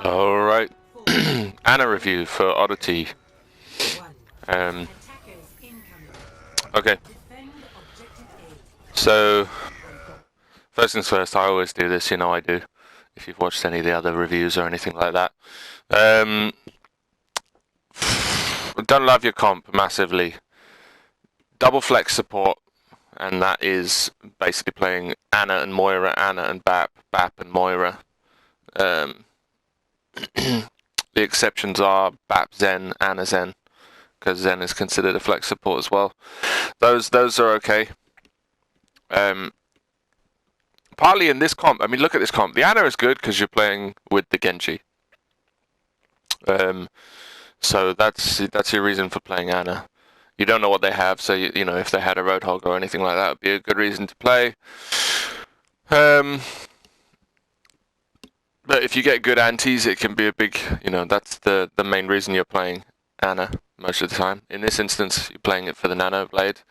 Alright, Ana review for Oddity. Okay, so first things first, I always do this, you know I do, if you've watched any of the other reviews or anything like that. Don't love your comp massively. Double flex support, and that is basically playing Ana and Moira, Ana and Bap, Bap and Moira. The exceptions are Bap Zen, Ana Zen, because Zen is considered a flex support as well. Those are okay. Partly in this comp, I mean, look at this comp. The Ana is good because you're playing with the Genji. So that's your reason for playing Ana. You don't know what they have, so you know if they had a Roadhog or anything like that, would be a good reason to play. But if you get good antis, it can be a big, you know, that's the main reason you're playing Ana most of the time. In this instance, you're playing it for the Nano Blade,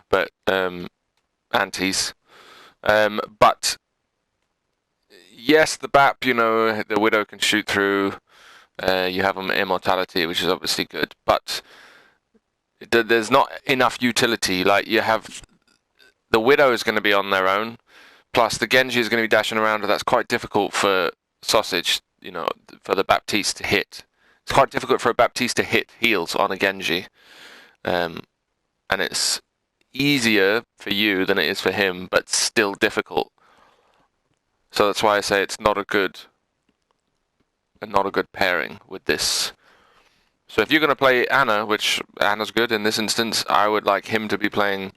but antis. But yes, the BAP, you know, the Widow can shoot through. You have them immortality, which is obviously good, but there's not enough utility. Like, you have the Widow is going to be on their own, plus the Genji is going to be dashing around, and that's quite difficult for Sausage, you know, for the Baptiste to hit. It's quite difficult for a Baptiste to hit heals on a Genji, and it's easier for you than it is for him, but still difficult. So that's why I say it's not a good pairing with this. So if you're going to play Ana, which Ana's good in this instance, I would like him to be playing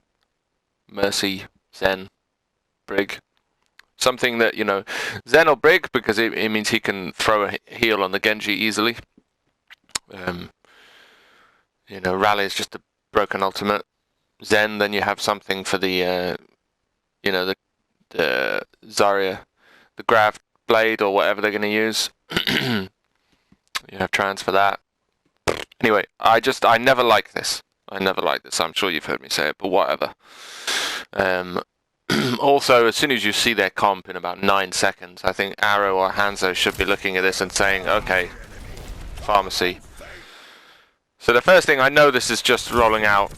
Mercy, Zen, Brig. Something that, you know, Zen or Brig, because it means he can throw a heal on the Genji easily. You know, Rally is just a broken ultimate. Zen, then you have something for the, you know, the Zarya, the Grav Blade or whatever they're going to use. You have trans for that. Anyway, I never like this. I never like this. I'm sure you've heard me say it, but whatever. Also, as soon as you see their comp in about 9 seconds, I think Arrow or Hanzo should be looking at this and saying, okay, pharmacy. So the first thing, I know this is just rolling out,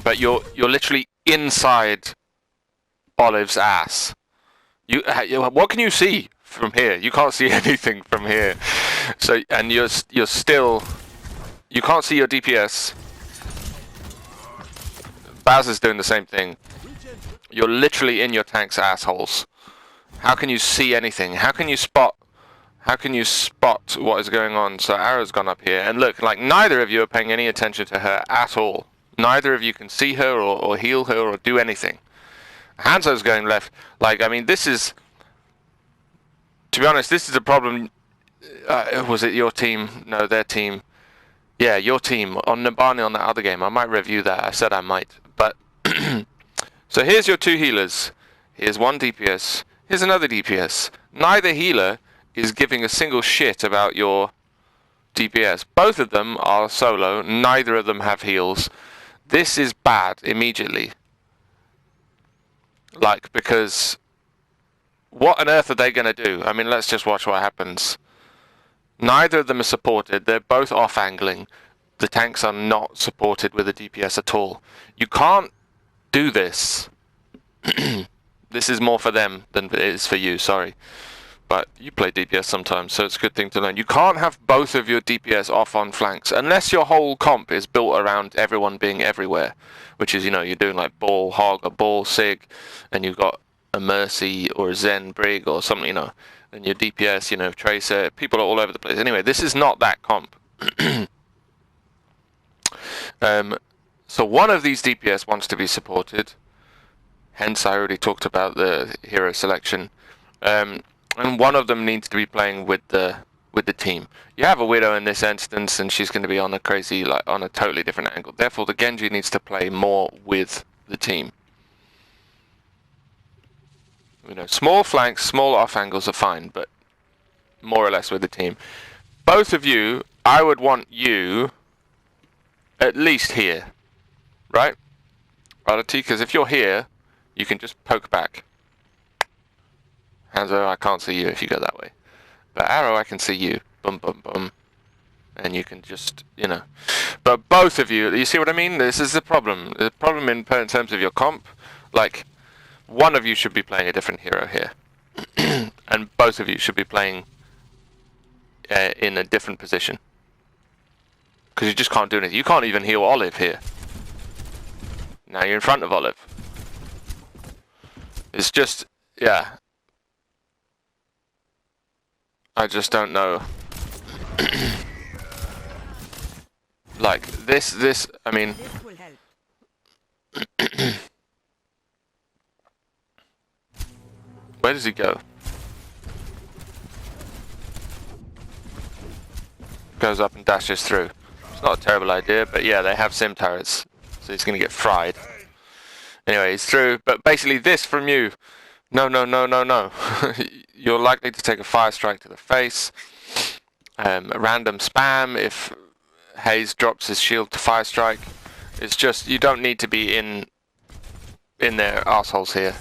but you're literally inside Olive's ass. What can you see from here? You can't see anything from here. So, and you're still, you can't see your DPS. Baz is doing the same thing. You're literally in your tank's assholes. How can you see anything? How can you spot what is going on? So Arrow's gone up here, and look, like, neither of you are paying any attention to her at all. Neither of you can see her or heal her or do anything. Hanzo's going left. Like, I mean, this is, to be honest, this is a problem. Was it your team? No, their team. Yeah, your team on Numbani on that other game. I might review that. I said I might, but so here's your two healers. Here's one DPS. Here's another DPS. Neither healer is giving a single shit about your DPS. Both of them are solo. Neither of them have heals. This is bad immediately. Like, because what on earth are they going to do? I mean, let's just watch what happens. Neither of them are supported. They're both off-angling. The tanks are not supported with a DPS at all. You can't do this. This is more for them than it is for you, sorry. But you play DPS sometimes, so it's a good thing to learn. You can't have both of your DPS off on flanks, unless your whole comp is built around everyone being everywhere. Which is, you know, you're doing like Ball, Hog, or Ball, Sig, and you've got a Mercy or a Zen, Brig, or something, you know. And your DPS, you know, Tracer, people are all over the place. Anyway, this is not that comp. So one of these DPS wants to be supported. Hence, I already talked about the hero selection. And one of them needs to be playing with the team. You have a Widow in this instance, and she's going to be on a crazy, like, on a totally different angle. Therefore, the Genji needs to play more with the team. You know, small flanks, small off angles are fine, but more or less with the team. Both of you, I would want you at least here, right? Oddity, because if you're here, you can just poke back. Hanzo, I can't see you if you go that way. But Arrow, I can see you. Boom, boom, boom. And you can just, you know. But both of you see what I mean? This is the problem. The problem in terms of your comp, like, one of you should be playing a different hero here. And both of you should be playing in a different position. Because you just can't do anything. You can't even heal Olive here. Now you're in front of Olive. It's just, yeah. I just don't know. Like, this, I mean... Where does he go? Goes up and dashes through. It's not a terrible idea, but yeah, they have sim turrets, so he's gonna get fried. Anyway, he's through, but basically this from you. No, no, no, no, no. You're likely to take a fire strike to the face. A random spam if Hayes drops his shield to fire strike. It's just, you don't need to be in their assholes here.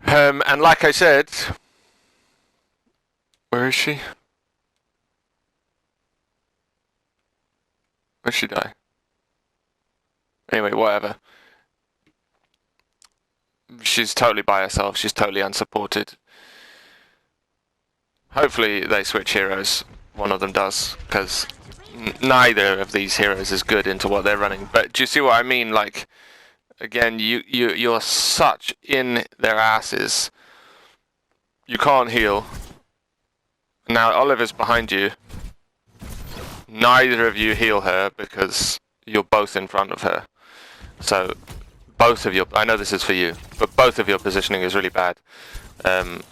And like I said, where is she? Where'd she die? Anyway, whatever. She's totally by herself. She's totally unsupported. Hopefully they switch heroes. One of them does, because neither of these heroes is good into what they're running. But do you see what I mean? Like, again, you're such in their asses. You can't heal. Now Oliver's behind you. Neither of you heal her because you're both in front of her. So both of your, I know this is for you, but both of your positioning is really bad. And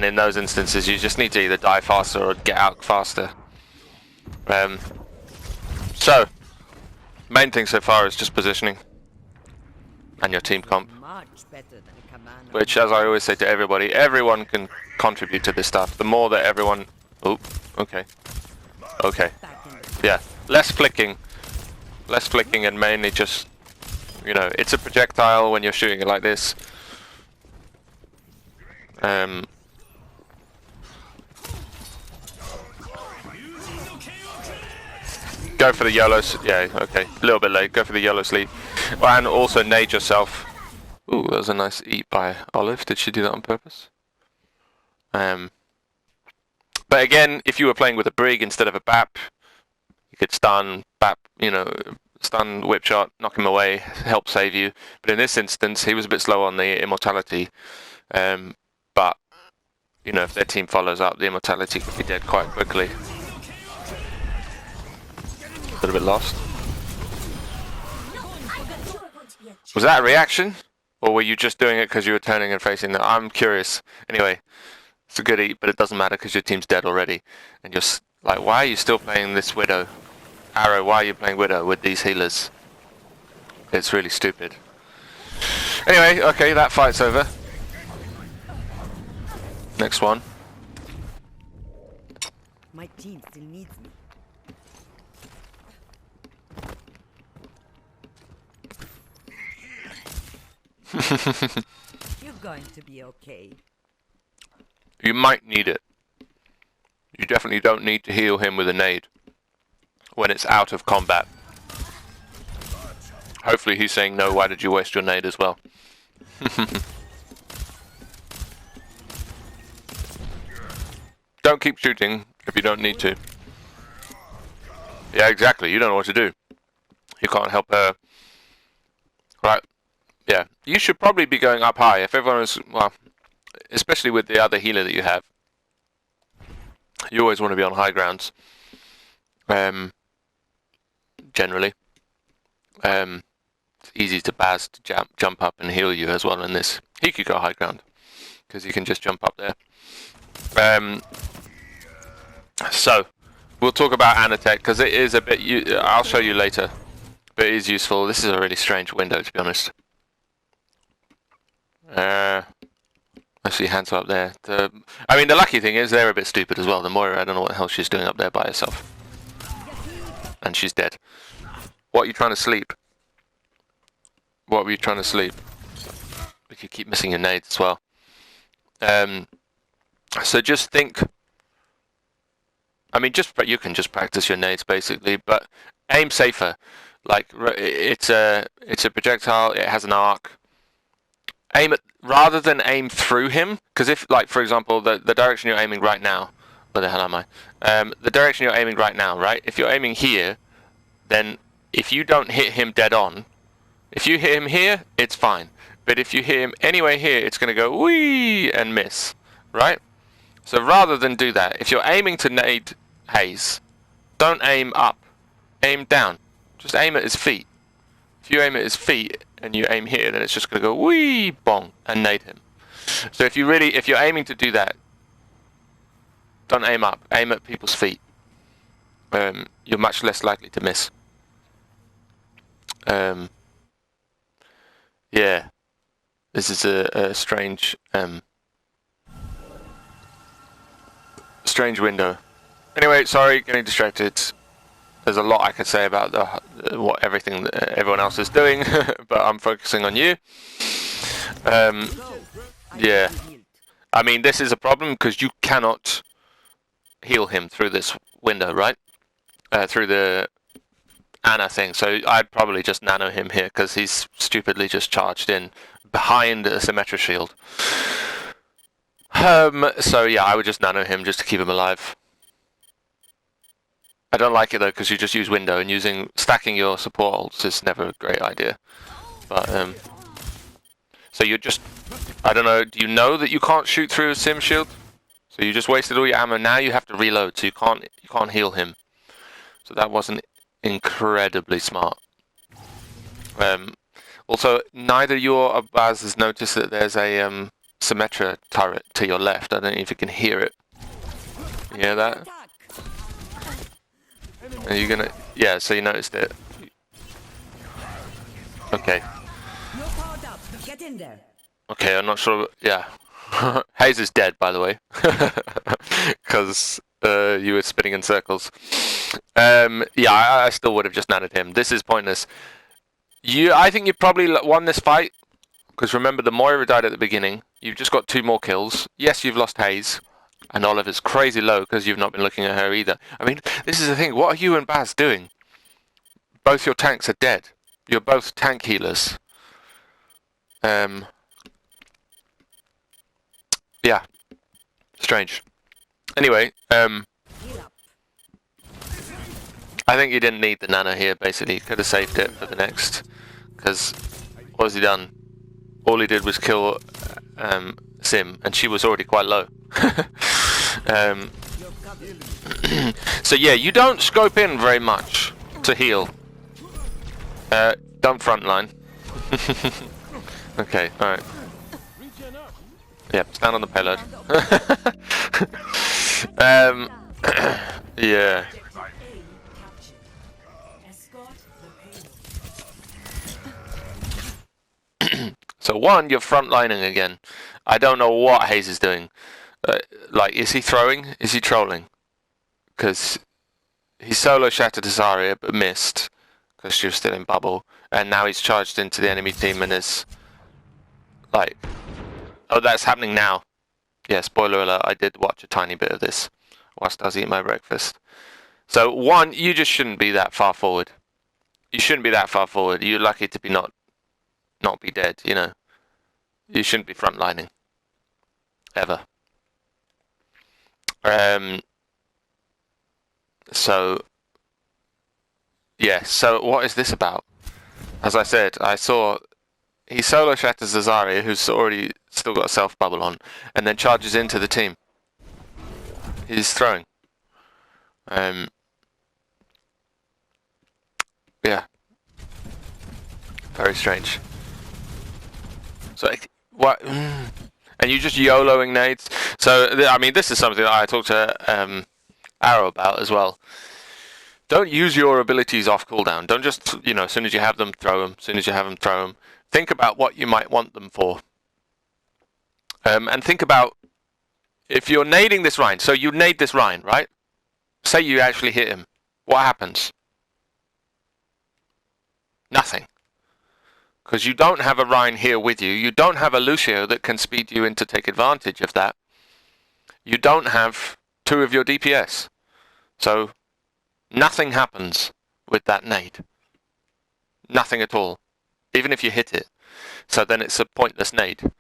in those instances, you just need to either die faster or get out faster. So, main thing so far is just positioning and your team comp. Which, as I always say to everybody, everyone can contribute to this stuff. The more that everyone... Oh, okay. Okay. Yeah, less flicking. Less flicking and mainly just, you know, it's a projectile when you're shooting it like this. Go for the YOLOs. Yeah, okay. A little bit late. Go for the YOLO sleep. Well, and also nade yourself. Ooh, that was a nice eat by Olive. Did she do that on purpose? But again, if you were playing with a Brig instead of a BAP, you could stun, BAP, you know, stun, whip shot, knock him away, help save you. But in this instance, he was a bit slow on the immortality. But, you know, if their team follows up, the immortality could be dead quite quickly. A little bit lost. Was that a reaction? Or were you just doing it because you were turning and facing them? I'm curious. Anyway, it's a good eat, but it doesn't matter because your team's dead already. And you're like, why are you still playing this Widow? Arrow, why are you playing Widow with these healers? It's really stupid. Anyway, okay, that fight's over. Next one. My team still needs me. You're going to be okay. You might need it. You definitely don't need to heal him with a nade when it's out of combat. Hopefully he's saying no, why did you waste your nade as well? Don't keep shooting if you don't need to. Yeah, exactly. You don't know what to do. You can't help her. Right. Yeah. You should probably be going up high. If everyone is, well, especially with the other healer that you have. You always want to be on high grounds. Generally. It's easy to Baz to jump up and heal you as well in this. He could go high ground. Because he can just jump up there. So, we'll talk about Anatech, because it is a bit... I'll show you later. But it is useful. This is a really strange window, to be honest. I see hands up there. I mean, the lucky thing is they're a bit stupid as well. The Moira, I don't know what the hell she's doing up there by herself. And she's dead. What are you trying to sleep? What were you trying to sleep? We could keep missing your nades as well. So just think. I mean, you can just practice your nades basically, but aim safer. Like it's a projectile. It has an arc. Aim at rather than aim through him, because if, like, for example, the direction you're aiming right now, where the hell am I? The direction you're aiming right now, right? If you're aiming here, then if you don't hit him dead on, if you hit him here, it's fine. But if you hit him anyway here, it's going to go wee and miss, right? So rather than do that, if you're aiming to nade Hayes, don't aim up, aim down. Just aim at his feet. If you aim at his feet and you aim here, then it's just going to go wee bong and nade him. So if you're aiming to do that, don't aim up, aim at people's feet. You're much less likely to miss. Yeah, this is a strange window. Anyway, sorry, getting distracted. There's a lot I could say about everything that everyone else is doing, but I'm focusing on you. Yeah, I mean, this is a problem because you cannot heal him through this window, right? Through the Ana thing. So I'd probably just nano him here because he's stupidly just charged in behind a Symmetra shield. So yeah, I would just nano him just to keep him alive. I don't like it though because you just use window, and stacking your support ults is never a great idea. But so you're just, I don't know. Do you know that you can't shoot through a sim shield? So you just wasted all your ammo. Now you have to reload, so you can't heal him. So that wasn't incredibly smart. Also, neither you or Baz has noticed that there's a Symmetra turret to your left. I don't know if you can hear it. You hear that? Are you gonna? Yeah, so you noticed it. Okay. Okay, I'm not sure. Yeah. Hayes is dead, by the way. Because you were spinning in circles. Yeah, I still would have just nanoed him. This is pointless. I think you probably won this fight. Because remember, the Moira died at the beginning. You've just got 2 more kills. Yes, you've lost Hayes. And Oliver's crazy low because you've not been looking at her either. I mean, this is the thing. What are you and Baz doing? Both your tanks are dead. You're both tank healers. Yeah. Strange. Anyway, I think you didn't need the nano here, basically. You could have saved it for the next. Because, what has he done? All he did was kill Sim, and she was already quite low. So yeah, you don't scope in very much to heal. Don't frontline. Okay, alright. Yep, stand on the payload. Yeah. So one, you're frontlining again. I don't know what Hayes is doing. Like, is he throwing? Is he trolling? Because he solo shattered his Zarya but missed because she was still in bubble, and now he's charged into the enemy team and is like, oh, that's happening now. Yeah, spoiler alert, I did watch a tiny bit of this whilst I was eating my breakfast. So one, you just shouldn't be that far forward. You shouldn't be that far forward. You're lucky to be not be dead, you know. You shouldn't be frontlining. Ever. So yeah, so what is this about? As I said, I saw he solo shatters Zarya, who's already still got a self bubble on, and then charges into the team. He's throwing. Yeah. Very strange. So what? And you just YOLOing nades. So I mean, this is something that I talked to Arrow about as well. Don't use your abilities off cooldown. Don't just, you know, as soon as you have them, throw them. As soon as you have them, throw them. Think about what you might want them for. And think about if you're nading this Rhine. So you nade this Rhine, right? Say you actually hit him. What happens? Nothing. Because you don't have a Rhine here with you. You don't have a Lucio that can speed you in to take advantage of that. You don't have 2 of your DPS. So nothing happens with that nade. Nothing at all. Even if you hit it. So then it's a pointless nade.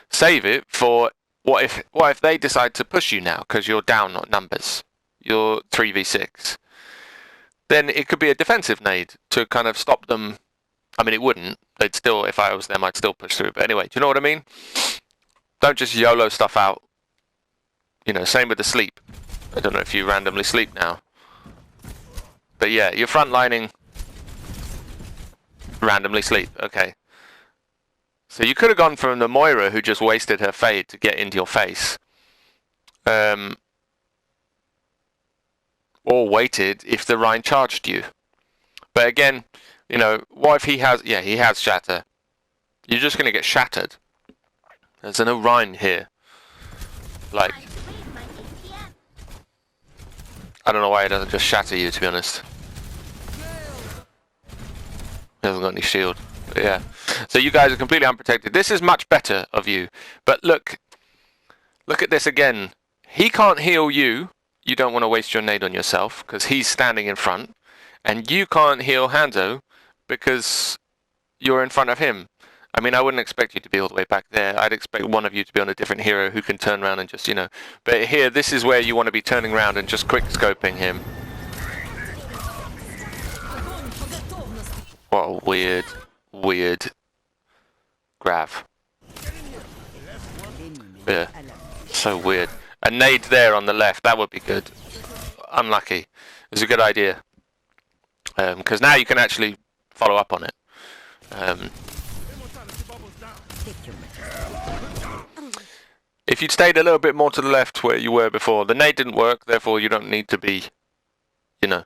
Save it for what if they decide to push you now because you're down on numbers. You're 3v6. Then it could be a defensive nade to kind of stop them. I mean, it wouldn't. They'd still, if I was them, I'd still push through. But anyway, do you know what I mean? Don't just YOLO stuff out. You know, same with the sleep. I don't know if you randomly sleep now. But yeah, you're frontlining. Randomly sleep. Okay. So you could have gone from the Moira who just wasted her fade to get into your face. Or waited if the Rhine charged you. But again, you know, what if he has... Yeah, he has shatter. You're just going to get shattered. There's no Rhine here. Like... I don't know why he doesn't just shatter you, to be honest. He hasn't got any shield. But yeah. So you guys are completely unprotected. This is much better of you. But look. Look at this again. He can't heal you. You don't want to waste your nade on yourself because he's standing in front. And you can't heal Hanzo because you're in front of him. I mean, I wouldn't expect you to be all the way back there. I'd expect one of you to be on a different hero who can turn around and just, you know. But here, this is where you want to be turning around and just quick scoping him. What a weird grab. Yeah, so weird. A nade there on the left, that would be good. Unlucky. It's a good idea. Because now you can actually follow up on it. If you'd stayed a little bit more to the left where you were before, the nade didn't work, therefore you don't need to be, you know.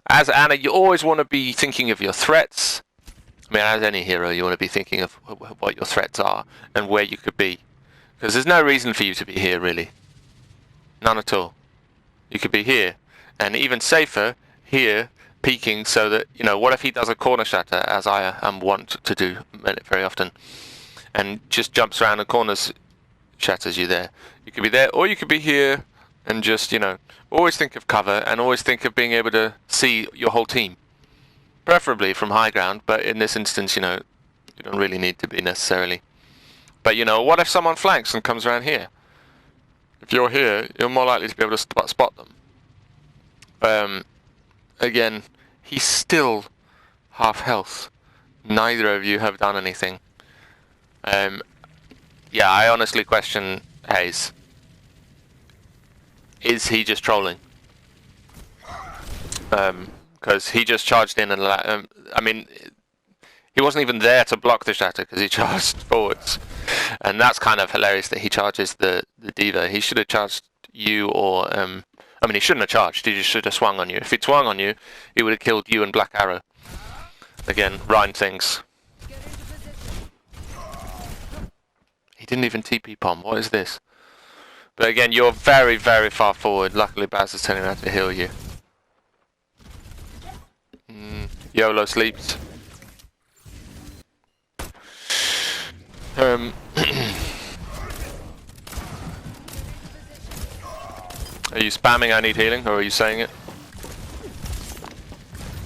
As Ana, you always want to be thinking of your threats. I mean, as any hero, you want to be thinking of what your threats are and where you could be. Because there's no reason for you to be here, really. None at all. You could be here. And even safer, here, peeking so that, you know, what if he does a corner shatter, as I am wont to do very often, and just jumps around the corners, shatters you there. You could be there, or you could be here, and just, you know, always think of cover, and always think of being able to see your whole team. Preferably from high ground, but in this instance, you know, you don't really need to be necessarily. But, you know, what if someone flanks and comes around here? If you're here, you're more likely to be able to spot them. Again, he's still half health. Neither of you have done anything. Yeah, I honestly question Hayes. Is he just trolling? Because he just charged in and I mean, he wasn't even there to block the shatter because he charged forwards, and that's kind of hilarious that he charges the diva. He should have charged you, or I mean, he shouldn't have charged. He just should have swung on you. If he'd swung on you, he would have killed you and Black Arrow. Again, Rhine things. He didn't even TP Pom. What is this? But again, you're very, very far forward. Luckily, Baz is turning around to heal you. YOLO sleeps. Are you spamming I need healing, or are you saying it?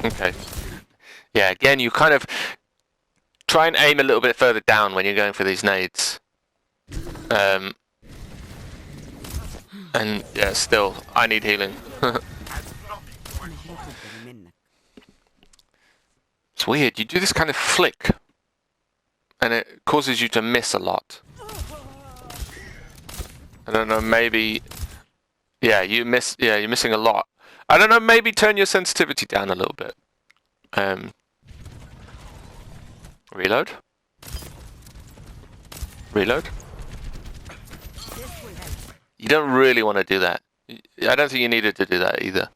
Okay. Yeah, again, you kind of try and aim a little bit further down when you're going for these nades. And yeah, still, I need healing. It's weird, you do this kind of flick, and it causes you to miss a lot. I don't know, maybe... Yeah, you're missing a lot. I don't know, maybe turn your sensitivity down a little bit. Reload? Reload? You don't really want to do that. I don't think you needed to do that either.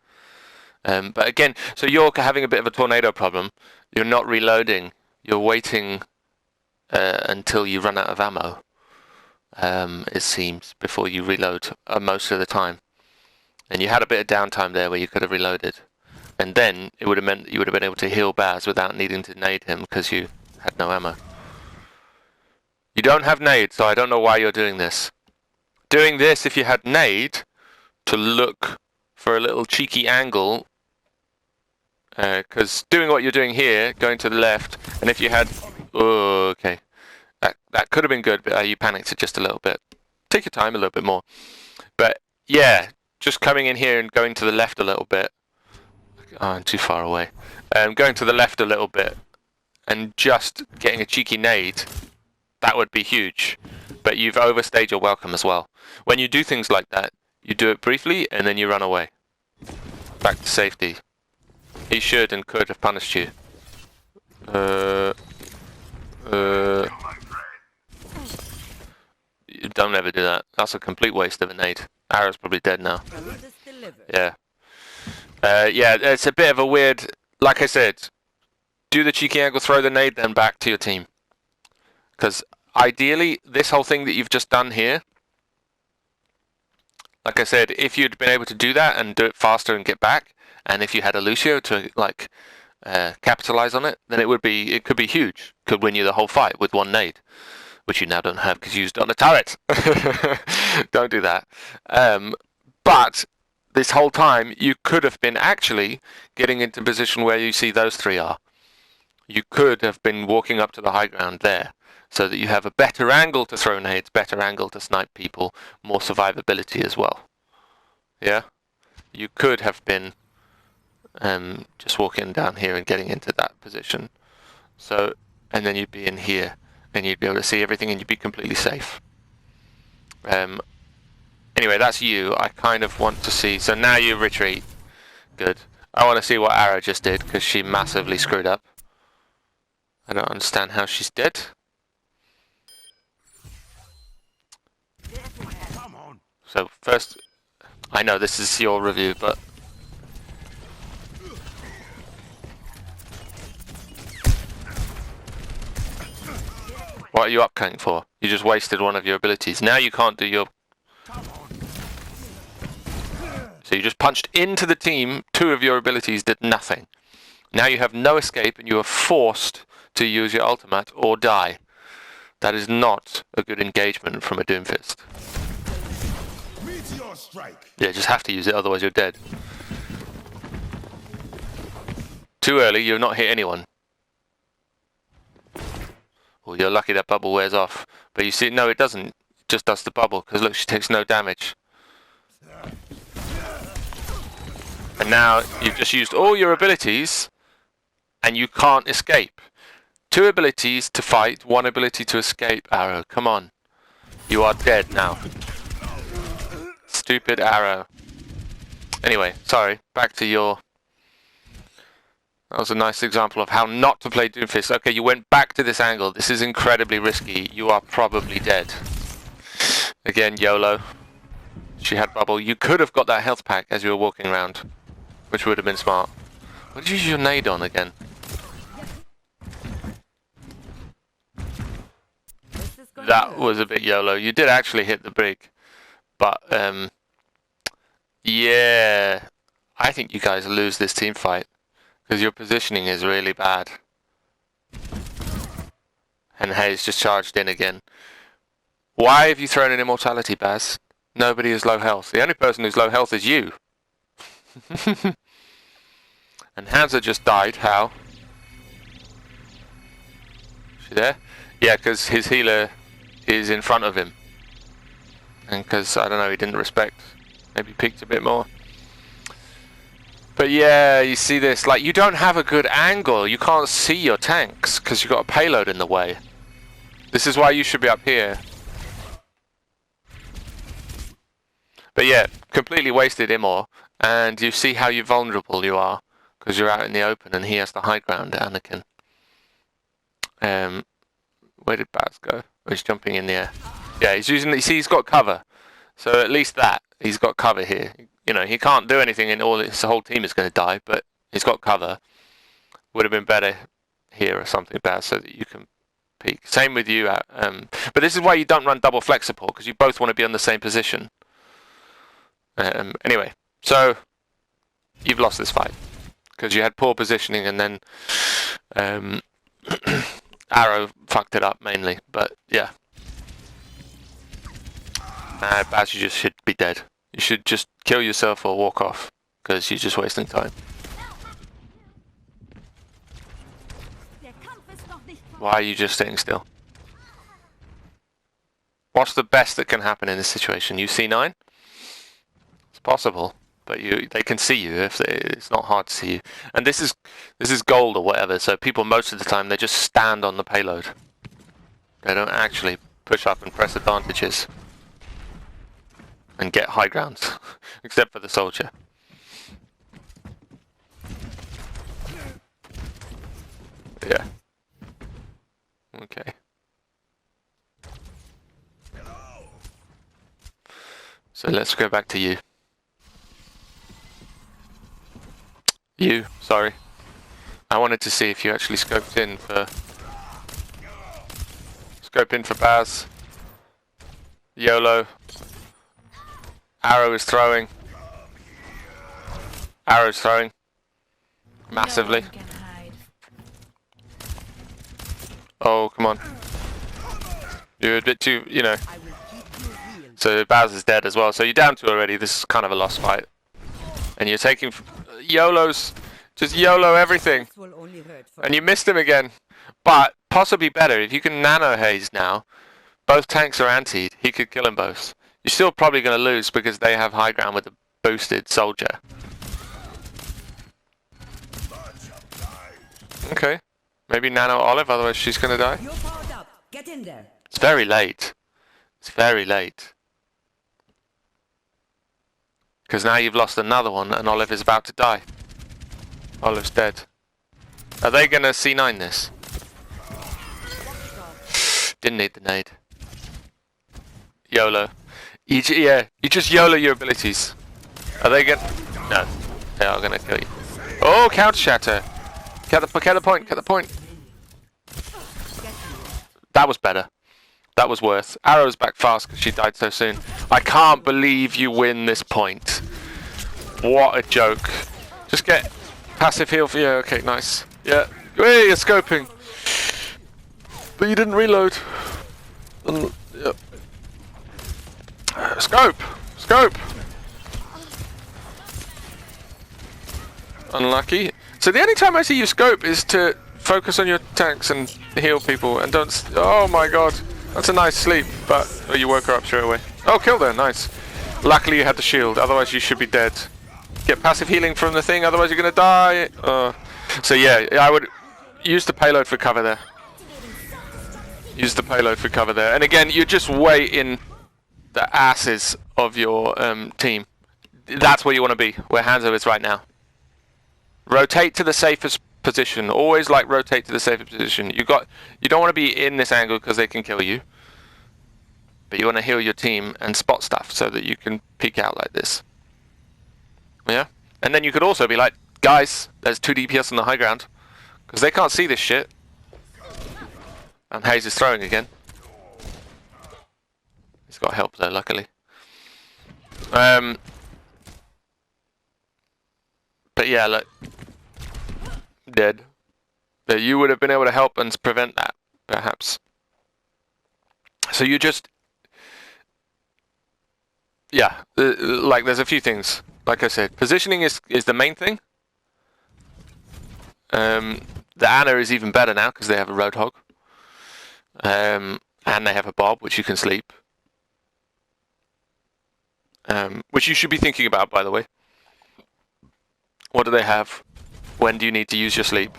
But again, so you're having a bit of a tornado problem. You're not reloading. You're waiting until you run out of ammo, it seems, before you reload most of the time. And you had a bit of downtime there where you could have reloaded. And then it would have meant you would have been able to heal Baz without needing to nade him because you had no ammo. You don't have nade, so I don't know why you're doing this. doing this if you had nade to look for a little cheeky angle, because doing what you're doing here, going to the left, and if you had, oh, okay, that could have been good, but you panicked it just a little bit. Take your time a little bit more. But yeah, just coming in here and going to the left a little bit. Oh, I'm too far away. Going to the left a little bit and just getting a cheeky nade, that would be huge. But you've overstayed your welcome as well. When you do things like that, you do it briefly and then you run away. Back to safety. He should and could have punished you. Don't ever do that. That's a complete waste of a nade. Arrow's probably dead now. Yeah. Yeah, it's a bit of a weird... Like I said, do the cheeky angle, throw the nade, then back to your team. Because ideally, this whole thing that you've just done here, like I said, if you'd been able to do that and do it faster and get back, and if you had a Lucio to like capitalize on it, then it could be huge. Could win you the whole fight with one nade, which you now don't have because you used it on a turret. Don't do that. But this whole time, you could have been actually getting into a position where you see those three are. You could have been walking up to the high ground there, so that you have a better angle to throw nades, better angle to snipe people, more survivability as well. Yeah? You could have been just walking down here and getting into that position. So, and then you'd be in here, and you'd be able to see everything, and you'd be completely safe. Anyway, that's you. I kind of want to see... So now you retreat. Good. I want to see what Arrow just did, because she massively screwed up. I don't understand how she's dead. So first... I know this is your review, but... What are you upcutting for? You just wasted one of your abilities. Now you can't do your... So you just punched into the team, two of your abilities did nothing. Now you have no escape and you are forced to use your ultimate or die. That is not a good engagement from a Doomfist. Yeah, just have to use it, otherwise you're dead. Too early, you've not hit anyone. Well, you're lucky that bubble wears off. But you see, no it doesn't. It just does the bubble, because look, she takes no damage. And now you've just used all your abilities and you can't escape. Two abilities to fight, one ability to escape, Arrow. Come on. You are dead now. Stupid Arrow. Anyway, sorry. Back to your... That was a nice example of how not to play Doomfist. Okay, you went back to this angle. This is incredibly risky. You are probably dead. Again, YOLO. She had bubble. You could have got that health pack as you were walking around, which would have been smart. What did you use your nade on again? That was a bit YOLO. You did actually hit the brig. But, yeah. I think you guys lose this team fight. Because your positioning is really bad. And Hayes just charged in again. Why have you thrown an immortality, Baz? Nobody is low health. The only person who's low health is you. And Hansa just died. How? Is she there? Yeah, because his healer is in front of him. And because, I don't know, he didn't respect. Maybe peeked a bit more. But yeah, you see this. Like, you don't have a good angle. You can't see your tanks because you've got a payload in the way. This is why you should be up here. But yeah, completely wasted Immor. And you see how vulnerable you are. Because you're out in the open and he has the high ground, Anakin. Where did Baz go? Oh, he's jumping in the air. Yeah, he's using... You see, he's got cover. So at least that. He's got cover here. You know, he can't do anything and all his whole team is going to die. But he's got cover. Would have been better here or something, Baz, so that you can peek. Same with you. But this is why you don't run double flex support. Because you both want to be on the same position. Anyway. So, you've lost this fight. Because you had poor positioning and then Arrow fucked it up mainly. But yeah. Baz, you just should be dead. You should just kill yourself or walk off, because you're just wasting time. Why are you just sitting still? What's the best that can happen in this situation? You C9? It's possible, but they can see you if it's not hard to see you. And this is gold or whatever, so people most of the time they just stand on the payload. They don't actually push up and press advantages and get high grounds, except for the soldier. Yeah. Okay. So let's go back to you. You, sorry. I wanted to see if you actually scoped in for... Scope in for Baz. YOLO. Arrow is throwing. Arrow's throwing. Massively. Oh, come on. You're a bit too, you know. So Baz is dead as well. So you're down 2 already. This is kind of a lost fight. And you're taking YOLOs. Just YOLO everything. And you missed him again. But possibly better. If you can nano haze now, both tanks are antied. He could kill them both. You're still probably going to lose because they have high ground with the boosted soldier. Okay. Maybe nano Olive, otherwise she's going to die. You're powered up. Get in there. It's very late. It's very late. Because now you've lost another one and Olive is about to die. Olive's dead. Are they going to C9 this? Didn't need the nade. YOLO. You just YOLO your abilities. Are they going to... No. They are going to kill you. Oh, counter shatter. Get the point, get the point. That was better. That was worth. Arrow's back fast because she died so soon. I can't believe you win this point. What a joke. Just get passive heal for you. Okay, nice. Yeah. Hey, you're scoping. But you didn't reload. Yep. Scope! Scope! Unlucky. So the only time I see you scope is to focus on your tanks and heal people and don't... Oh my god. That's a nice sleep, but... Oh, you woke her up straight away. Oh, killed her. Nice. Luckily you had the shield, otherwise you should be dead. Get passive healing from the thing, otherwise you're gonna die. So yeah, I would use the payload for cover there. Use the payload for cover there. And again, you're just way in the asses of your team. That's where you want to be, where Hanzo is right now. Rotate to the safest position. Always like rotate to the safest position. You don't want to be in this angle because they can kill you. But you want to heal your team and spot stuff so that you can peek out like this. Yeah? And then you could also be like, guys, there's 2 DPS on the high ground. Because they can't see this shit. And Hayes is throwing again. He's got help though, luckily. But yeah, look. Dead. But you would have been able to help and prevent that, perhaps. So you just... Yeah, like there's a few things. Like I said, positioning is the main thing. The Ana is even better now because they have a Roadhog. And they have a Bob, which you can sleep. Which you should be thinking about, by the way. What do they have? When do you need to use your sleep?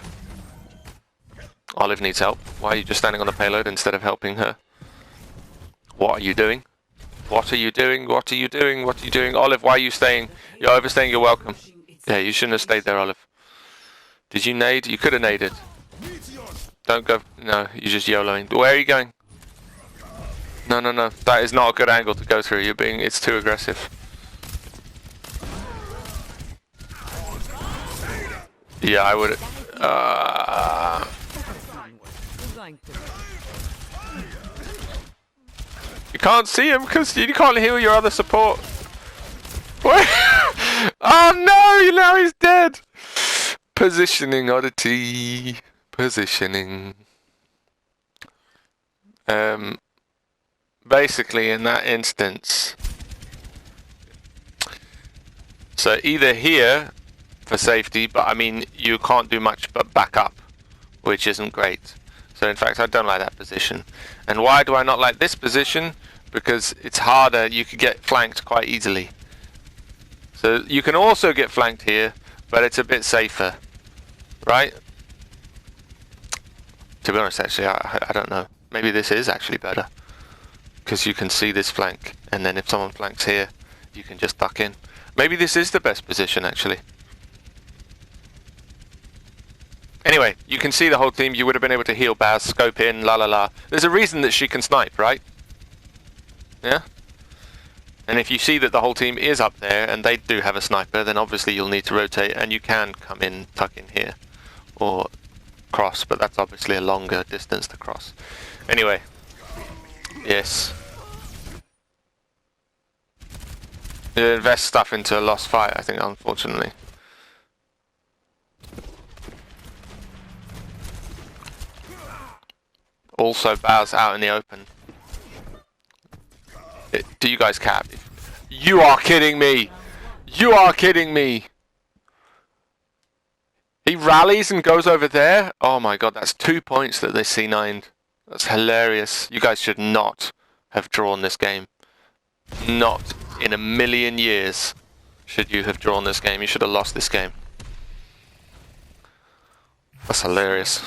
Olive needs help. Why are you just standing on the payload instead of helping her? What are you doing? What are you doing? What are you doing? What are you doing? Olive, why are you staying? You're overstaying, you're welcome. Yeah, you shouldn't have stayed there, Olive. Did you nade? You could have naded. Don't go. No, you're just YOLOing. Where are you going? No, no, no. That is not a good angle to go through. You're being... It's too aggressive. Yeah, I would... You can't see him because you can't heal your other support. Oh no! Now he's dead! Positioning, Oddity. Positioning. basically in that instance. So either here for safety, but I mean you can't do much but back up, which isn't great. So in fact I don't like that position. And why do I not like this position? Because it's harder, you could get flanked quite easily. So you can also get flanked here, but it's a bit safer, right? To be honest, actually, I don't know. Maybe this is actually better. Because you can see this flank, and then if someone flanks here, you can just duck in. Maybe this is the best position, actually. Anyway, you can see the whole team. You would have been able to heal Baz, scope in, la la la. There's a reason that she can snipe, right? Yeah? And if you see that the whole team is up there, and they do have a sniper, then obviously you'll need to rotate, and you can come in, tuck in here. Or cross, but that's obviously a longer distance to cross. Anyway. Yes. You invest stuff into a lost fight, I think, unfortunately. Also, Baz out in the open. Do you guys cap? You are kidding me! You are kidding me! He rallies and goes over there? Oh my god, that's 2 points that they C9'd. That's hilarious. You guys should not have drawn this game. Not in a million years should you have drawn this game. You should have lost this game. That's hilarious.